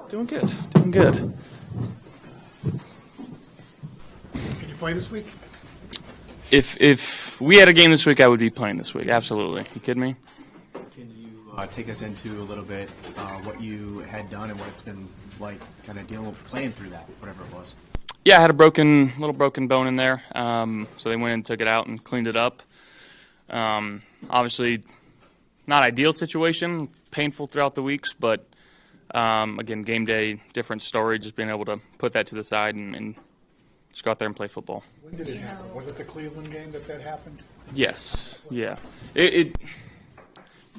Doing good. Doing good. Can you play this week? If we had a game this week, I would be playing this week. Absolutely. You kidding me? Can you take us into a little bit what you had done and what it's been like kind of dealing with playing through that, whatever it was? Yeah, I had a little broken bone in there. So they went in and took it out and cleaned it up. Obviously, not ideal situation, painful throughout the weeks, but again, game day, different story, just being able to put that to the side and just go out there and play football. When did it happen? Was it the Cleveland game that happened? Yes, yeah. It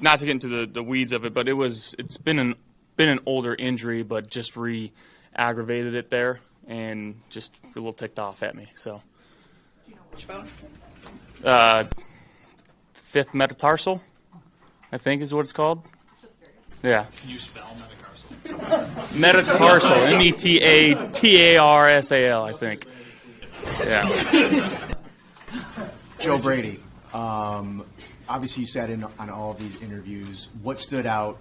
not to get into the weeds of it, but it's been an older injury, but just re-aggravated it there and just a little ticked off at me. So, Do you know which bone? Fifth metatarsal, I think is what it's called. Yeah. Can you spell metatarsal? Metatarsal, M-E-T-A-T-A-R-S-A-L, I think. Yeah. Joe Brady, obviously you sat in on all of these interviews. What stood out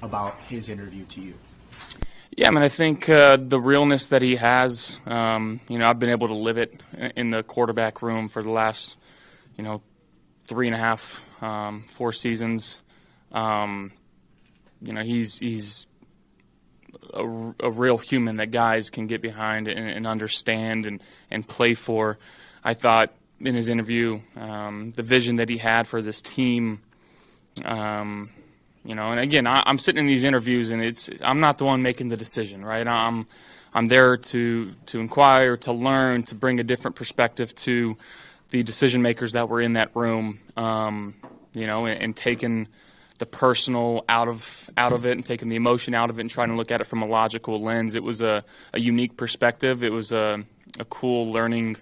about his interview to you? Yeah, I mean, I think the realness that he has, I've been able to live it in the quarterback room for the last, 3.5, 4 seasons. He's a real human that guys can get behind and understand and play for. I thought in his interview, the vision that he had for this team, and again, I'm sitting in these interviews and I'm not the one making the decision, right? I'm there to inquire, to learn, to bring a different perspective to the decision makers that were in that room, and taking the personal out of it and taking the emotion out of it and trying to look at it from a logical lens. It was a unique perspective. It was a cool learning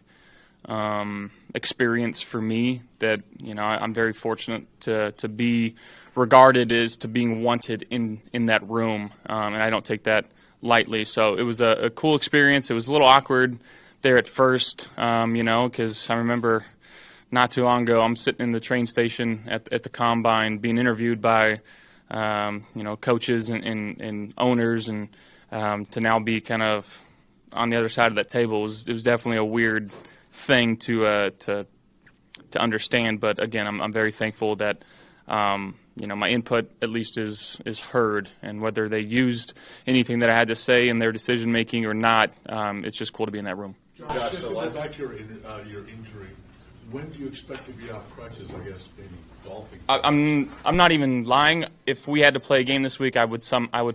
experience for me that, I'm very fortunate to be regarded as to being wanted in that room, and I don't take that lightly. So it was a cool experience. It was a little awkward there at first, because I remember not too long ago, I'm sitting in the train station at the Combine being interviewed by, coaches and owners, and to now be kind of on the other side of that table it was definitely a weird thing to understand. But again, I'm very thankful that my input at least is heard, and whether they used anything that I had to say in their decision making or not, it's just cool to be in that room. Josh, just to go back to your injury, when do you expect to be off crutches? I guess maybe golfing. I'm not even lying. If we had to play a game this week, I would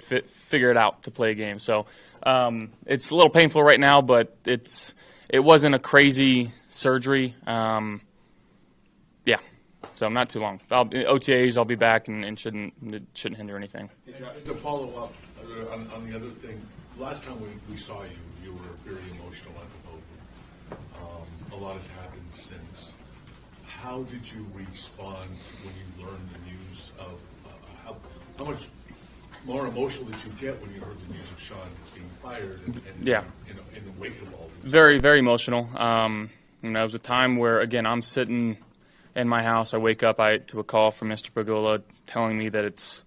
figure it out to play a game. So it's a little painful right now, but it wasn't a crazy surgery. Yeah, so not too long. OTAs, I'll be back, and it shouldn't hinder anything. And to follow up on the other thing, last time we saw you, you were very emotional at the podium. A lot has happened since. How did you respond when you learned the news of how much more emotional did you get when you heard the news of Sean being fired and yeah. In the wake of all this? Very, very emotional. It was a time where, again, I'm sitting in my house. I wake up to a call from Mr. Pagola telling me that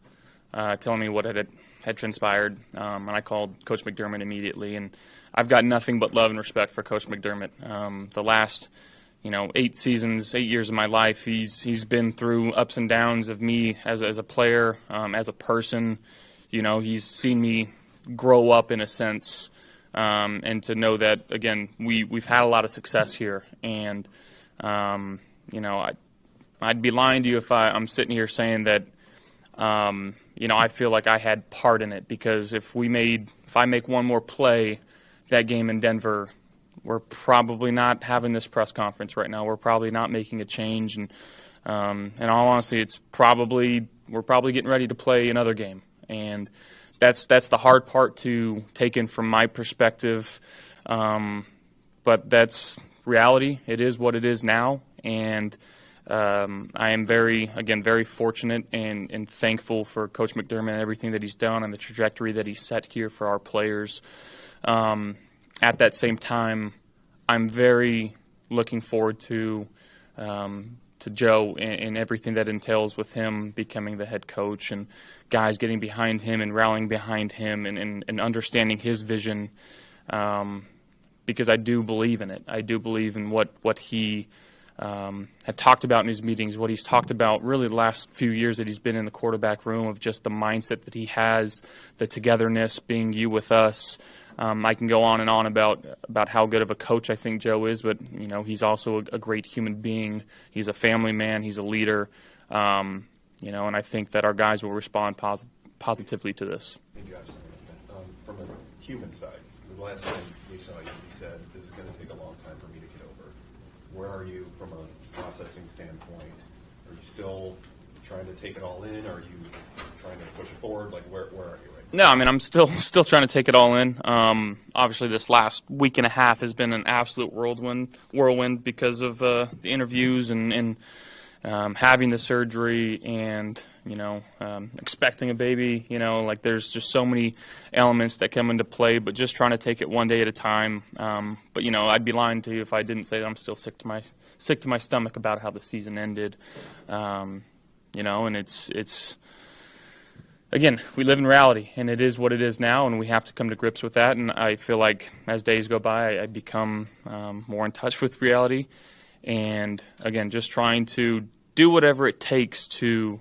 telling me what had transpired, and I called Coach McDermott immediately, and I've got nothing but love and respect for Coach McDermott. The last, 8 years of my life, he's been through ups and downs of me as a player, as a person. He's seen me grow up in a sense, and to know that, again, we've had a lot of success here, and I'd be lying to you if I'm sitting here saying that I feel like I had part in it, because if I make one more play that game in Denver, we're probably not having this press conference right now. We're probably not making a change, and in all honesty, we're probably getting ready to play another game, and that's the hard part to take in from my perspective. But that's reality. It is what it is now, and I am very fortunate and thankful for Coach McDermott and everything that he's done and the trajectory that he's set here for our players. At that same time, I'm very looking forward to Joe and everything that entails with him becoming the head coach and guys getting behind him and rallying behind him and understanding his vision, because I do believe in it. I do believe in what he had talked about in his meetings, what he's talked about really the last few years that he's been in the quarterback room, of just the mindset that he has, the togetherness, being you with us. I can go on and on about how good of a coach I think Joe is, but he's also a great human being. He's a family man. He's a leader. And I think that our guys will respond positively to this. Hey Josh, from a human side, the last time we saw you, you said this is going to take a long time for me to get over. Where are you from a processing standpoint? Are you still trying to take it all in? Are you trying to push it forward? Like where are you right now? No, I mean, I'm still trying to take it all in. Obviously, this last week and a half has been an absolute whirlwind because of the interviews and having the surgery and expecting a baby. Like there's just so many elements that come into play. But just trying to take it one day at a time. But I'd be lying to you if I didn't say that I'm still sick to my stomach about how the season ended. And it's. Again, we live in reality, and it is what it is now, and we have to come to grips with that. And I feel like as days go by, I become more in touch with reality. And, again, just trying to do whatever it takes to,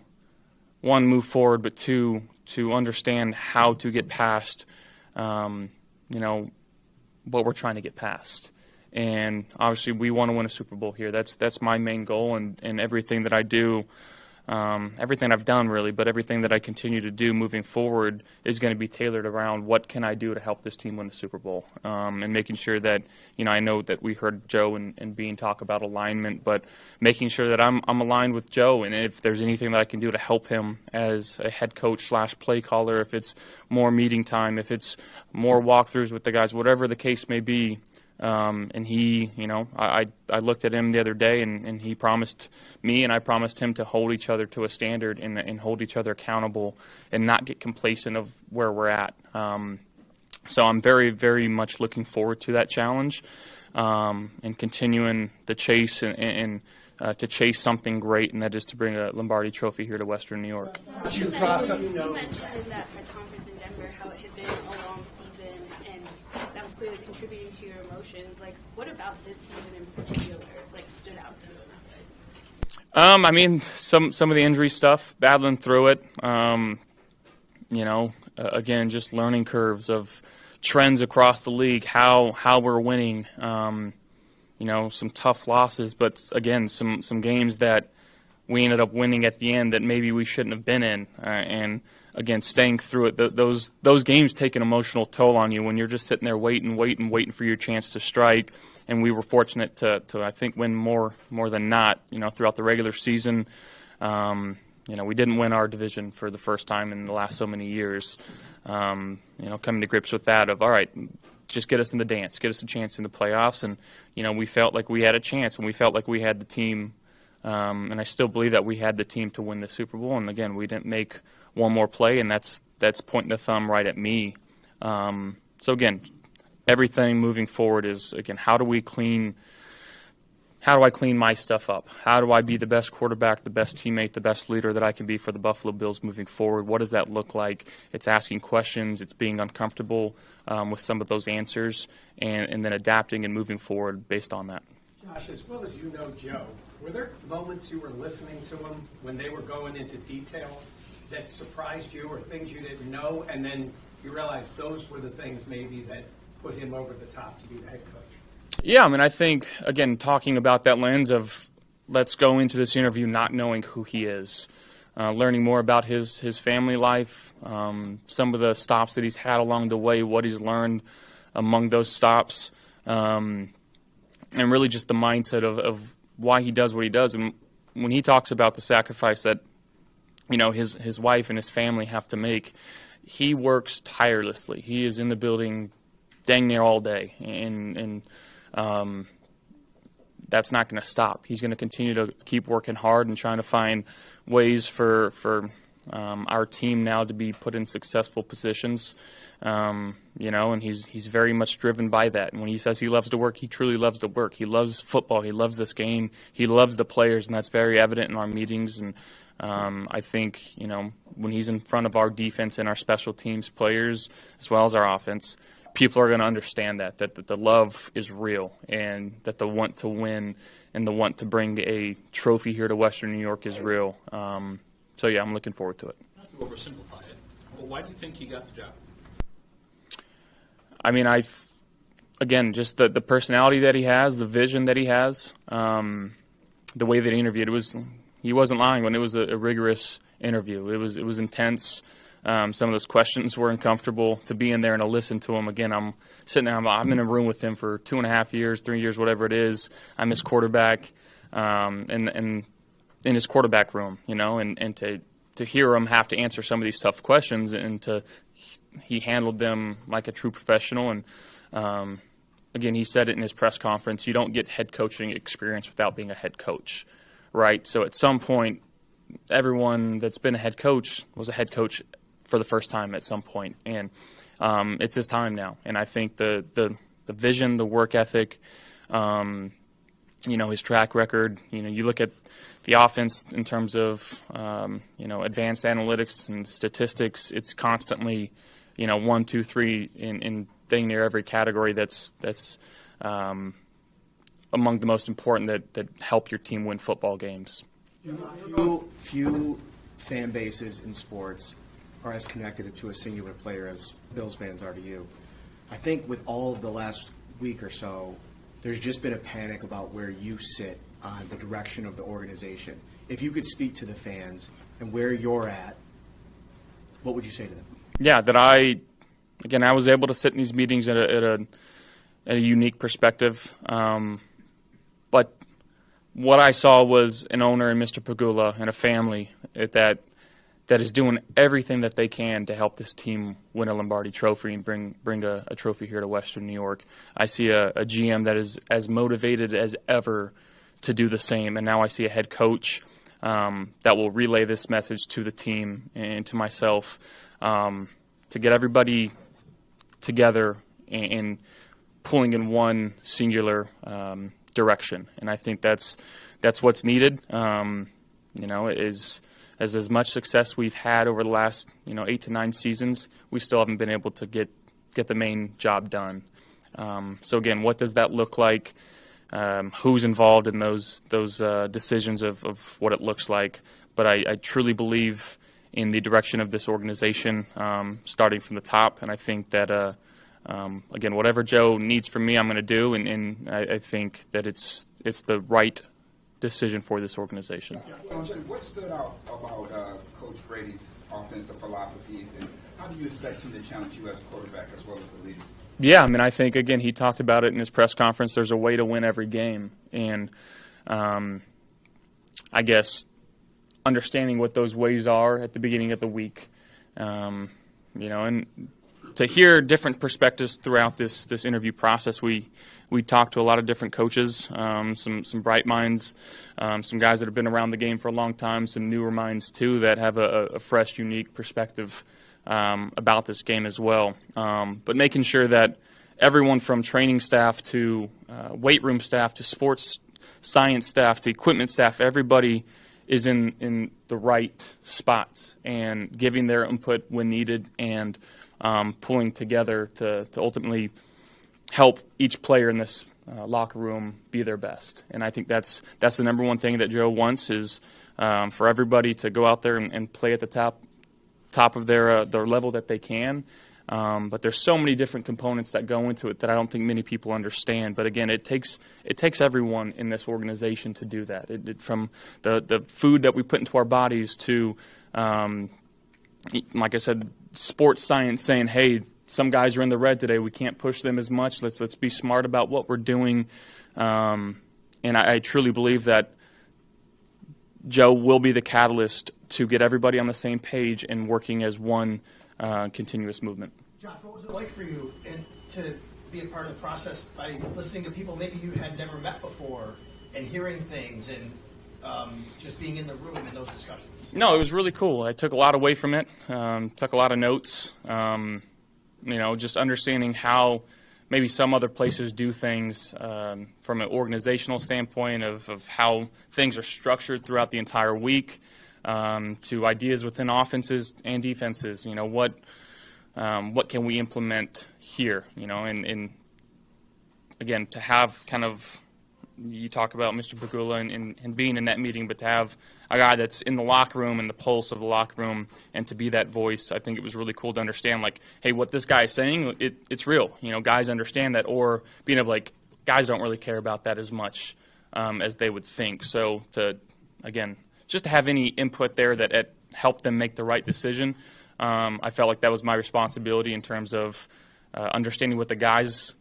one, move forward, but two, to understand how to get past, what we're trying to get past. And, obviously, we want to win a Super Bowl here. That's my main goal, and everything that I do. Everything I've done really, but everything that I continue to do moving forward is going to be tailored around what can I do to help this team win the Super Bowl, and making sure that I know that we heard Joe and Bean talk about alignment, but making sure that I'm aligned with Joe, and if there's anything that I can do to help him as a head coach / play caller, if it's more meeting time, if it's more walkthroughs with the guys, whatever the case may be. And he, I looked at him the other day, and he promised me and I promised him to hold each other to a standard and hold each other accountable and not get complacent of where we're at. So I'm very, very much looking forward to that challenge, and continuing the chase and to chase something great, and that is to bring a Lombardi Trophy here to Western New York. You mentioned in that press conference in Denver how it had been a long season, and that was clearly contributing to your emotions. Like, what about this season in particular, stood out to you? I mean, some of the injury stuff, battling through it. Again, just learning curves of trends across the league, how we're winning. Some tough losses, but again, some games that we ended up winning at the end that maybe we shouldn't have been in. And again, staying through it. Those games take an emotional toll on you when you're just sitting there waiting for your chance to strike. And we were fortunate to I think win more than not. Throughout the regular season, we didn't win our division for the first time in the last so many years. Coming to grips with that of all right, just get us in the dance, get us a chance in the playoffs, and we felt like we had a chance, and we felt like we had the team. And I still believe that we had the team to win the Super Bowl. And again, we didn't make one more play, and that's pointing the thumb right at me. So again, everything moving forward is, again, how do I clean my stuff up? How do I be the best quarterback, the best teammate, the best leader that I can be for the Buffalo Bills moving forward? What does that look like? It's asking questions. It's being uncomfortable with some of those answers, and then adapting and moving forward based on that. Josh, as well as you know Joe, were there moments you were listening to him when they were going into detail that surprised you or things you didn't know, and then you realized those were the things maybe that put him over the top to be the head coach? Yeah, I mean, I think, again, talking about that lens of let's go into this interview not knowing who he is, learning more about his family life, some of the stops that he's had along the way, what he's learned among those stops, and really just the mindset of why he does what he does. And when he talks about the sacrifice that his wife and his family have to make, he works tirelessly. He is in the building dang near all day, and that's not going to stop. He's going to continue to keep working hard and trying to find ways for our team now to be put in successful positions. And he's very much driven by that. And when he says he loves to work, he truly loves to work. He loves football. He loves this game. He loves the players, and that's very evident in our meetings. And I think, when he's in front of our defense and our special teams players, as well as our offense, people are going to understand that the love is real, and that the want to win and the want to bring a trophy here to Western New York is real. So, yeah, I'm looking forward to it. Not to oversimplify it, but why do you think he got the job? I mean, again, just the personality that he has, the vision that he has, the way that he interviewed, he wasn't lying when it was a rigorous interview. It was intense. Some of those questions were uncomfortable. To be in there and to listen to him, again, I'm sitting there, I'm in a room with him for 2.5 years, 3 years, whatever it is. I'm his quarterback, and in his quarterback room, and to hear him have to answer some of these tough questions, and he handled them like a true professional. And again, he said it in his press conference, you don't get head coaching experience without being a head coach, right? So at some point, everyone that's been a head coach was a head coach for the first time at some point, and it's his time now. And I think the vision, the work ethic, his track record, you look at the offense in terms of, advanced analytics and statistics, it's constantly, 1, 2, 3 in dang near every category that's among the most important that help your team win football games. Few fan bases in sports are as connected to a singular player as Bills fans are to you. I think with all of the last week or so, there's just been a panic about where you sit on the direction of the organization. If you could speak to the fans and where you're at, what would you say to them? Yeah, that I was able to sit in these meetings at a unique perspective. But what I saw was an owner in Mr. Pagula and a family that is doing everything that they can to help this team win a Lombardi Trophy and bring a trophy here to Western New York. I see a GM that is as motivated as ever to do the same, and now I see a head coach that will relay this message to the team and to myself to get everybody together and pulling in one singular direction. And I think that's what's needed. As much success we've had over the last 8 to 9 seasons, we still haven't been able to get the main job done. So again, what does that look like? Who's involved in those decisions of what it looks like? But I truly believe in the direction of this organization, starting from the top. And I think that again, whatever Joe needs from me, I'm going to do. And I think that it's the right decision for this organization. What stood out about Coach Brady's offensive philosophies, and how do you expect him to challenge you as a quarterback as well as a leader? Yeah, I mean, I think, again, he talked about it in his press conference. There's a way to win every game. And I guess understanding what those ways are at the beginning of the week, and to hear different perspectives throughout this interview process, we talked to a lot of different coaches, some bright minds, some guys that have been around the game for a long time, some newer minds too that have a fresh, unique perspective about this game as well. But making sure that everyone from training staff to weight room staff to sports science staff to equipment staff, everybody is in the right spots and giving their input when needed and pulling together to ultimately help each player in this locker room be their best. And I think that's the number one thing that Joe wants is for everybody to go out there and play at the top of their level that they can. But there's so many different components that go into it that I don't think many people understand. But again, it takes everyone in this organization to do that. From the food that we put into our bodies to, like I said, sports science saying, hey, some guys are in the red today. We can't push them as much. Let's be smart about what we're doing. And I truly believe that Joe will be the catalyst to get everybody on the same page and working as one continuous movement. Josh, what was it like for you to be a part of the process by listening to people maybe you had never met before and hearing things? And just being in the room in those discussions? No, it was really cool. I took a lot away from it. Took a lot of notes. Just understanding how maybe some other places do things from an organizational standpoint of how things are structured throughout the entire week, to ideas within offenses and defenses. What can we implement here? And again, to have kind of, you talk about Mr. Pagula and being in that meeting, but to have a guy that's in the locker room and the pulse of the locker room and to be that voice, I think it was really cool to understand, like, hey, what this guy is saying, it's real. Guys understand that, or being able, like, guys don't really care about that as much as they would think. So just to have any input there that helped them make the right decision, I felt like that was my responsibility in terms of understanding what the guys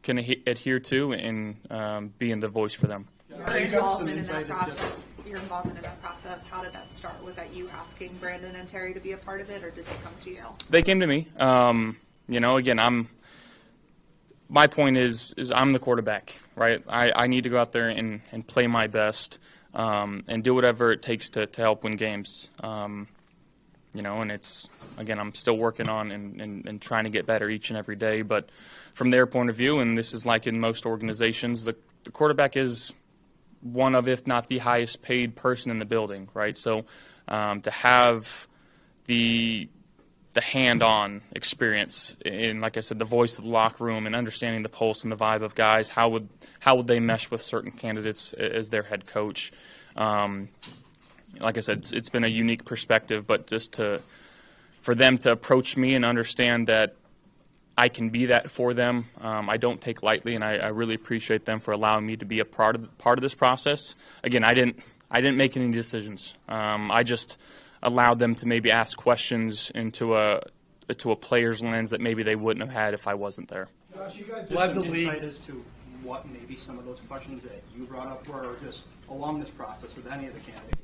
can adhere to and being the voice for them. Your involvement in that process, how did that start? Was that you asking Brandon and Terry to be a part of it, or did they come to you? They came to me. My point is I'm the quarterback, right? I need to go out there and play my best and do whatever it takes to help win games. And it's, again, I'm still working on and trying to get better each and every day. But from their point of view, and this is like in most organizations, the quarterback is one of, if not the highest paid person in the building, right? So to have the hand-on experience in, like I said, the voice of the locker room and understanding the pulse and the vibe of guys, how would they mesh with certain candidates as their head coach? Like I said, it's been a unique perspective, but just for them to approach me and understand that I can be that for them, I don't take lightly, and I really appreciate them for allowing me to be a part of this process. Again, I didn't make any decisions. I just allowed them to maybe ask questions into a player's lens that maybe they wouldn't have had if I wasn't there. Josh, you guys Led some the league. insight as to what maybe some of those questions that you brought up were, or just along this process with any of the candidates.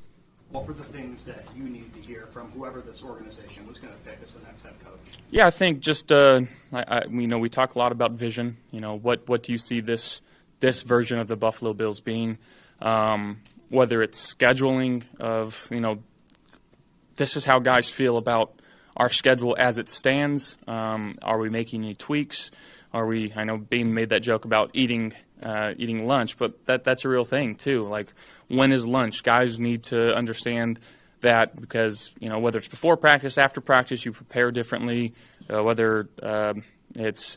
What were the things that you needed to hear from whoever this organization was going to pick as the next head coach? Yeah, I think just we talk a lot about vision. What do you see this version of the Buffalo Bills being? Whether it's scheduling of this is how guys feel about our schedule as it stands. Are we making any tweaks? I know Bean made that joke about eating lunch, but that's a real thing too. Like, when is lunch? Guys need to understand that because, whether it's before practice, after practice, you prepare differently, whether it's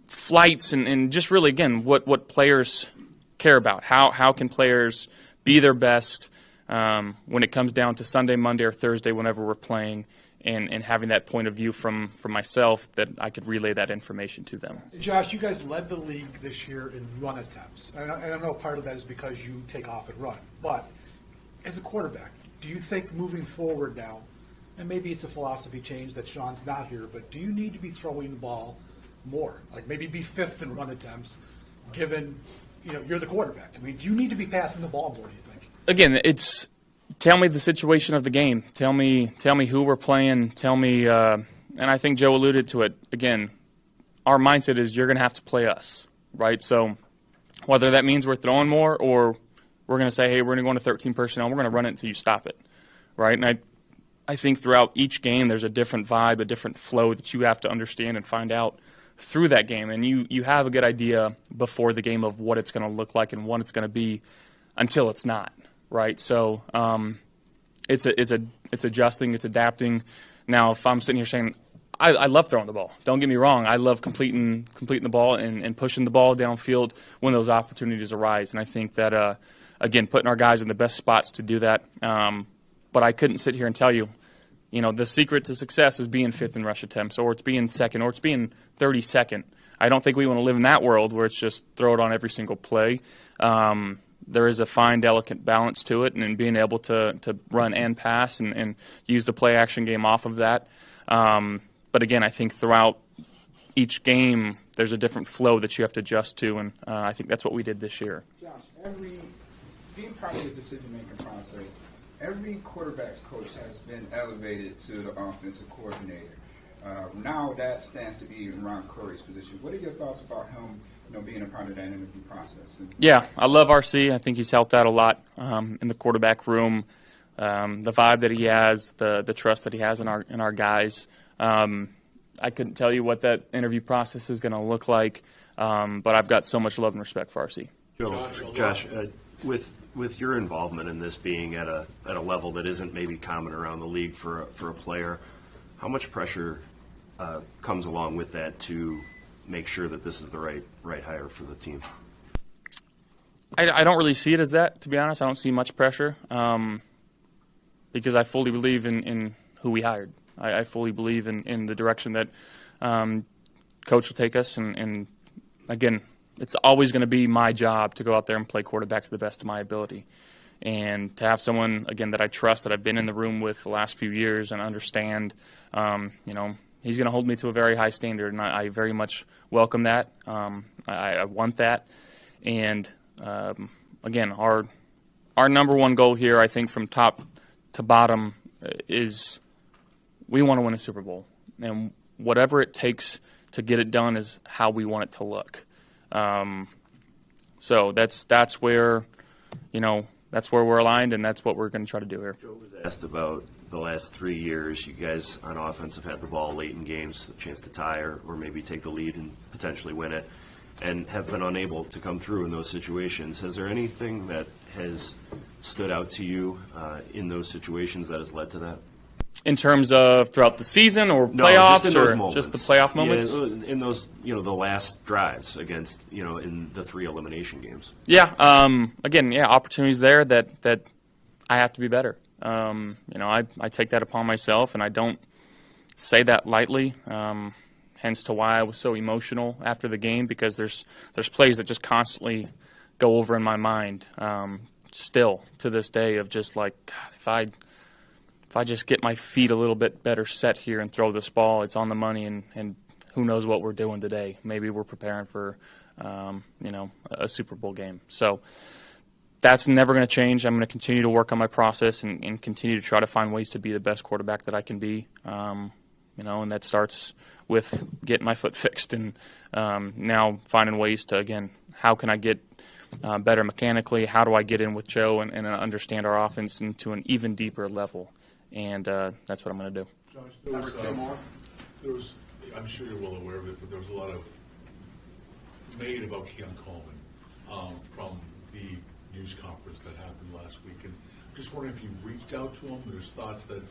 flights and just really, again, what players care about. How can players be their best when it comes down to Sunday, Monday, or Thursday, whenever we're playing, and having that point of view from myself that I could relay that information to them. Josh, you guys led the league this year in run attempts. And I know part of that is because you take off and run. But as a quarterback, do you think moving forward now, and maybe it's a philosophy change that Sean's not here, but do you need to be throwing the ball more? Like maybe be fifth in run attempts, given you're the quarterback. I mean, do you need to be passing the ball more, do you think? Again, it's tell me the situation of the game. Tell me who we're playing. Tell me, and I think Joe alluded to it. Again, our mindset is you're going to have to play us, right? So whether that means we're throwing more or we're going to say, hey, we're going to go into 13 personnel, we're going to run it until you stop it, right? And I think throughout each game there's a different vibe, a different flow that you have to understand and find out through that game. And you have a good idea before the game of what it's going to look like and what it's going to be until it's not. Right, so it's adjusting, it's adapting. Now, if I'm sitting here saying I love throwing the ball, don't get me wrong, I love completing the ball and pushing the ball downfield when those opportunities arise. And I think that again, putting our guys in the best spots to do that. But I couldn't sit here and tell you, the secret to success is being fifth in rush attempts, or it's being second, or it's being 32nd. I don't think we want to live in that world where it's just throw it on every single play. There is a fine, delicate balance to it, and being able to run and pass and use the play-action game off of that. But again, I think throughout each game, there's a different flow that you have to adjust to, and I think that's what we did this year. Josh, being part of the decision-making process, every quarterback's coach has been elevated to the offensive coordinator. Now that stands to be in Ron Curry's position. What are your thoughts about him being a part of that interview process. And Yeah, I love RC. I think he's helped out a lot in the quarterback room. The vibe that he has, the trust that he has in our guys. I couldn't tell you what that interview process is going to look like, but I've got so much love and respect for RC. Josh, with your involvement in this being at a level that isn't maybe common around the league for a player, how much pressure comes along with that to make sure that this is the right hire for the team? I don't really see it as that, to be honest. I don't see much pressure because I fully believe in who we hired. I fully believe in the direction that Coach will take us. And again, it's always going to be my job to go out there and play quarterback to the best of my ability. And to have someone, again, that I trust, that I've been in the room with the last few years and understand, he's going to hold me to a very high standard, and I very much welcome that. I want that. And, again, our number one goal here, I think, from top to bottom is we want to win a Super Bowl. And whatever it takes to get it done is how we want it to look. So that's where, that's where we're aligned, and that's what we're going to try to do here. Joe was asked about the last 3 years. You guys on offense have had the ball late in games, a chance to tie or maybe take the lead and potentially win it, and have been unable to come through in those situations. Has there anything that has stood out to you in those situations that has led to that? In terms of throughout the season or playoffs, just the playoff moments? Yeah, in those, the last drives against, in the 3 elimination games. Yeah. Again, opportunities there that I have to be better. I take that upon myself, and I don't say that lightly. Hence to why I was so emotional after the game, because there's plays that just constantly go over in my mind. Still to this day, of just like, God, if I just get my feet a little bit better set here and throw this ball, it's on the money, and who knows what we're doing today. Maybe we're preparing for, a Super Bowl game. So that's never going to change. I'm going to continue to work on my process and continue to try to find ways to be the best quarterback that I can be. And that starts with getting my foot fixed and now finding ways to, again, how can I get better mechanically? How do I get in with Joe and understand our offense into an even deeper level? And that's what I'm going to do. There was, I'm sure you're well aware of it, but there was a lot of made about Keon Coleman from the news conference that happened last week. And I'm just wondering if you reached out to him. There's thoughts that,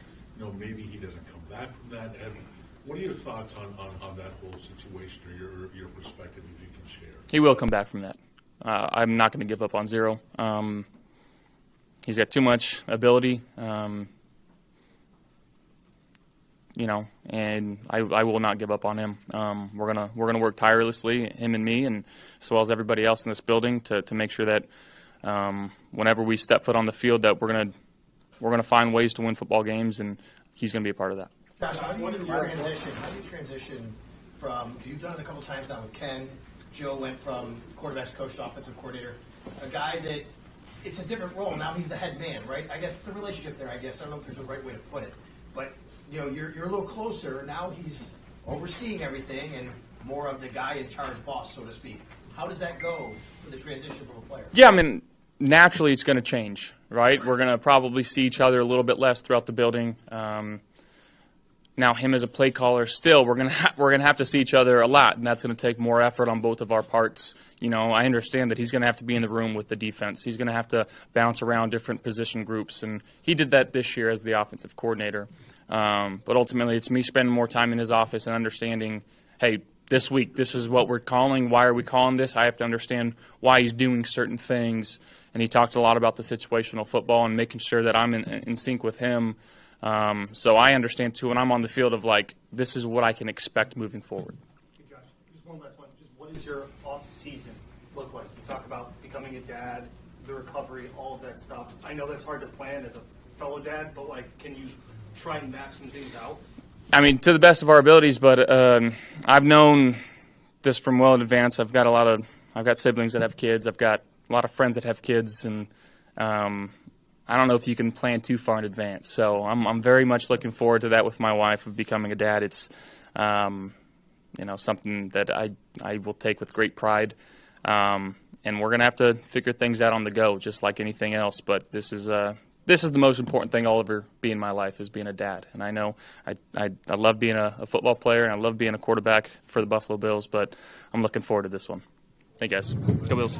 maybe he doesn't come back from that. What are your thoughts on that whole situation, or your perspective, if you can share? He will come back from that. I'm not going to give up on zero. He's got too much ability. And I will not give up on him. We're gonna work tirelessly, him and me, and as well as everybody else in this building, to make sure that whenever we step foot on the field, that we're gonna find ways to win football games, and he's gonna be a part of that. Josh, how do you transition from? You've done it a couple times now with Ken. Joe went from quarterbacks coach to offensive coordinator. A guy that it's a different role now. He's the head man, right? I guess the relationship there. I don't know if there's a right way to put it, but. You're a little closer. Now he's overseeing everything and more of the guy in charge boss, so to speak. How does that go for the transition from a player? Yeah, naturally it's going to change, right? We're going to probably see each other a little bit less throughout the building. Now, him as a play caller, still, we're going to have to see each other a lot, and that's going to take more effort on both of our parts. I understand that he's going to have to be in the room with the defense. He's going to have to bounce around different position groups, and he did that this year as the offensive coordinator. But ultimately, it's me spending more time in his office and understanding, hey, this week, this is what we're calling. Why are we calling this? I have to understand why he's doing certain things. And he talked a lot about the situational football and making sure that I'm in sync with him. So I understand, too, when I'm on the field of, this is what I can expect moving forward. Hey, Josh, just one last one. Just what does your off-season look like? You talk about becoming a dad, the recovery, all of that stuff. I know that's hard to plan as a fellow dad, but, can you try and map some things out? To the best of our abilities, but I've known this from well in advance. I've got siblings that have kids. I've got a lot of friends that have kids, and I don't know if you can plan too far in advance. So I'm very much looking forward to that with my wife, of becoming a dad. It's something that I will take with great pride. And we're going to have to figure things out on the go, just like anything else. But this is the most important thing I'll ever be in my life, is being a dad. And I know I love being a football player, and I love being a quarterback for the Buffalo Bills, but I'm looking forward to this one. Thank you, guys. Go Bills.